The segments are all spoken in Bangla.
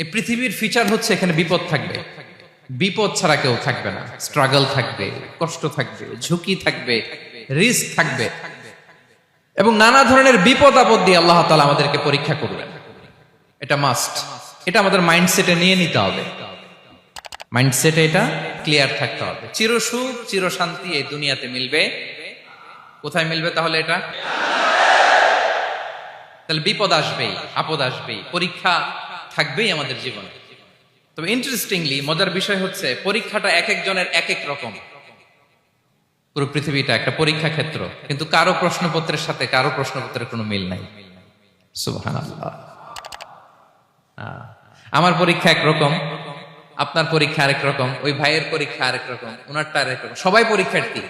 এই পৃথিবীর ফিচার হচ্ছে এখানে বিপদ থাকবে, বিপদ ছাড়া কেউ থাকবে না। স্ট্রাগল থাকবে, কষ্ট থাকবে, ঝুঁকি থাকবে, রিস্ক থাকবে এবং নানা ধরনের বিপদ আপদ দিয়ে আল্লাহ তাআলা আমাদেরকে পরীক্ষা করবেন। এটা মাস্ট, এটা আমাদের মাইন্ডসেটে নিয়ে নিতে হবে। মাইন্ডসেটে এটা ক্লিয়ার থাকতে হবে। চিরসুখ চিরশান্তি এই দুনিয়াতে মিলবে, কোথায় মিলবে তাহলে? এটা তাহলে বিপদ আসবেই, আপদ আসবেই, পরীক্ষা থাকবেই আমাদের জীবনে। তবে ইন্টারেস্টিংলি মজার বিষয় হচ্ছে পরীক্ষাটা এক একজনের এক এক রকম। পুরো পৃথিবীটা একটা পরীক্ষা ক্ষেত্র, কিন্তু কারো প্রশ্নপত্রের সাথে কারো প্রশ্নপত্রের কোনো মিল নাই। সুবহানাল্লাহ। আমার পরীক্ষা একরকম, আপনার পরীক্ষা আরেক রকম, ওই ভাইয়ের পরীক্ষা আরেক রকম, ওনারটা আরেক রকম। সবাই পরীক্ষার্থী,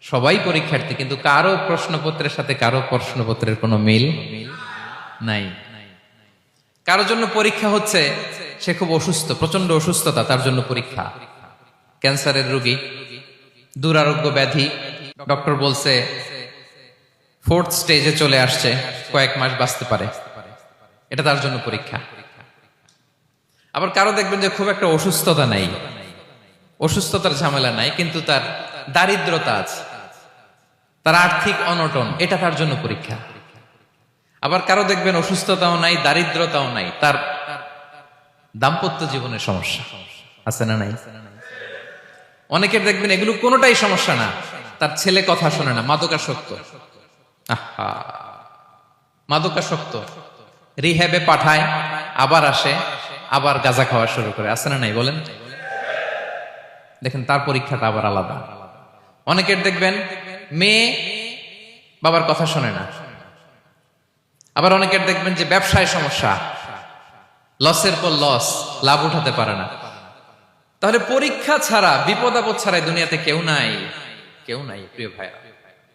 সবাই পরীক্ষার্থী, কিন্তু কারো প্রশ্নপত্রের সাথে কারো প্রশ্নপত্রের কোনো মিল নাই। কারো জন্য পরীক্ষা হচ্ছে সে খুব অসুস্থ, প্রচন্ড অসুস্থতা, তার জন্য পরীক্ষা। ক্যান্সারের রোগী, দুরারোগ্য ব্যাধি, ডক্টর বলছে 4th স্টেজে চলে আসছে, কয়েক মাস বাঁচতে পারে, এটা তার জন্য পরীক্ষা। আবার কারো দেখবেন যে খুব একটা অসুস্থতা নাই, অসুস্থতার ঝামেলা নাই, কিন্তু তার দারিদ্রতা আছে, তার আর্থিক অনটন, এটা তার জন্য পরীক্ষা। আবার কারো দেখবেন অসুস্থতাও নাই, দারিদ্রতাও নাই, তার দাম্পত্য জীবনের সমস্যা আছে না নাই? অনেকের দেখবেন এগুলো কোনোটাই সমস্যা না, তার ছেলে কথা শোনে না, মাদকাসক্ত। আহা, মাদকাসক্ত, রিহ্যাবে পাঠায়, আবার আসে, আবার গাঁজা খাওয়া শুরু করে, আছে না নাই বলেন? দেখেন তার পরীক্ষাটা আবার আলাদা। অনেকের দেখবেন মেয়ে বাবার কথা শোনে না। আবার অনেকের দেখবেন যে ব্যবসায় সমস্যা, লসের পর লস, লাভ উঠাতে পারে না। তাহলে পরীক্ষা ছাড়া, বিপদ আপদ ছাড়া দুনিয়াতে কেউ নাই, কেউ নাই প্রিয় ভাইরা।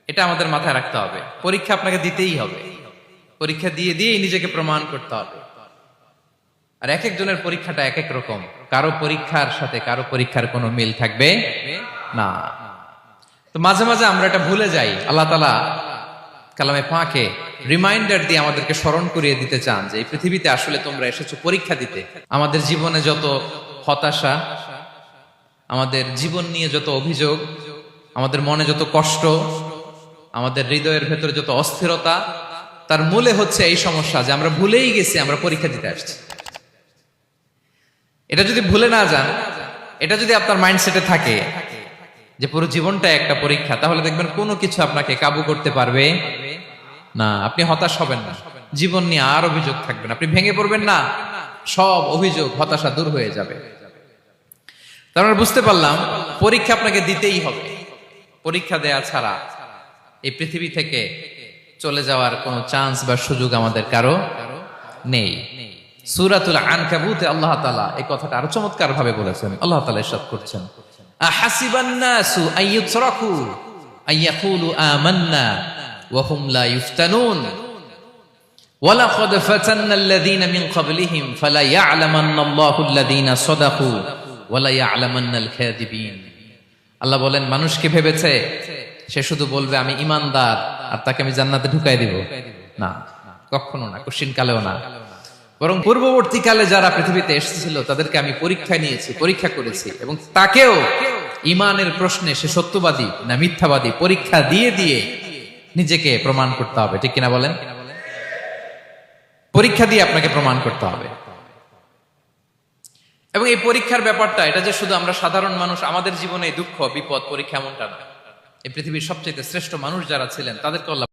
এটা আমাদের মাথায় রাখতে হবে। পরীক্ষা আপনাকে দিতেই হবে, পরীক্ষা দিয়ে দিয়েই নিজেকে প্রমাণ করতে হবে। আর এক একজনের পরীক্ষাটা এক এক রকম, কারো পরীক্ষার সাথে কারো পরীক্ষার কোনো মিল থাকবে না। তো মাঝে মাঝে আমরা এটা ভুলে যাই। আল্লাহ তাআলা কালামে পাকে রিমাইন্ডার দিয়ে আমাদেরকে স্মরণ করিয়ে দিতে চান যে এই পৃথিবীতে আসলে তোমরা এসেছো পরীক্ষা দিতে। আমাদের জীবনে যত হতাশা, আমাদের জীবন নিয়ে যত অভিযোগ, আমাদের মনে যত কষ্ট, আমাদের হৃদয়ের ভেতরে যত অস্থিরতা, তার মূলে হচ্ছে এই সমস্যা যে আমরা ভুলেই গেছি আমরা পরীক্ষা দিতে আসছি। এটা যদি ভুলে না যান, এটা যদি আপনার মাইন্ডসেটে থাকে যে পুরো জীবনটা একটা পরীক্ষা, তাহলে দেখবেন কোনো কিছু আপনাকে কাবু করতে পারবে না। আপনি হতাশ হবেন না, জীবন নিয়ে আর অভিযোগ থাকবে না, আপনি ভেঙে পড়বেন না, সব অভিযোগ হতাশা দূর হয়ে যাবে। তার মানে বুঝতে পারলাম পরীক্ষা আপনাকে দিতেই হবে। পরীক্ষা দেয়া ছাড়া এই পৃথিবী থেকে চলে যাওয়ার কোনো চান্স বা সুযোগ আমাদের কারো নেই। সূরাতুল আনকাবুতে আল্লাহ তাআলা এই কথাটা আরো চমৎকার ভাবে বলেছেন। আল্লাহ তাআলা ইরশাদ করছেন, আহাসিবান নাসু আইয়ুতরাকু আইয়াকুলু আমান্না ওয়া হুম লা ইফতানুন ওয়ালাকাদ ফাতান্নাল্লাযীনা মিন ক্বাবলিহিম ফালা ইয়া'লামান্নাল্লাহু আল্লাযীনা সাদাকু ওয়ালা ইয়া'লামান্নাল কাযিবিন। আল্লাহ বলেন, মানুষকে ভেবেছে সে শুধু বলবে আমি ঈমানদার আর তাকে আমি জান্নাতে ঢুকাই দিব? না, কখনো না, কোশ্চিন কালেও না। বরং পূর্ববর্তীকালে যারা পৃথিবীতে এসেছিল তাদেরকে আমি পরীক্ষায় নিয়েছি, পরীক্ষা করেছি, এবং তাকেও ঈমানের প্রশ্নে সে সত্যবাদী না মিথ্যাবাদী পরীক্ষা দিয়ে দিয়ে নিজেকে প্রমাণ করতে হবে। ঠিক কিনা বলেন? পরীক্ষা দিয়ে আপনাকে প্রমাণ করতে হবে। এবং এই পরীক্ষার ব্যাপারটা, এটা যে শুধু আমরা সাধারণ মানুষ আমাদের জীবনে দুঃখ বিপদ পরীক্ষা এমনটা না। এই পৃথিবীর সবচেয়ে শ্রেষ্ঠ মানুষ যারা ছিলেন তাদেরকে আল্লাহ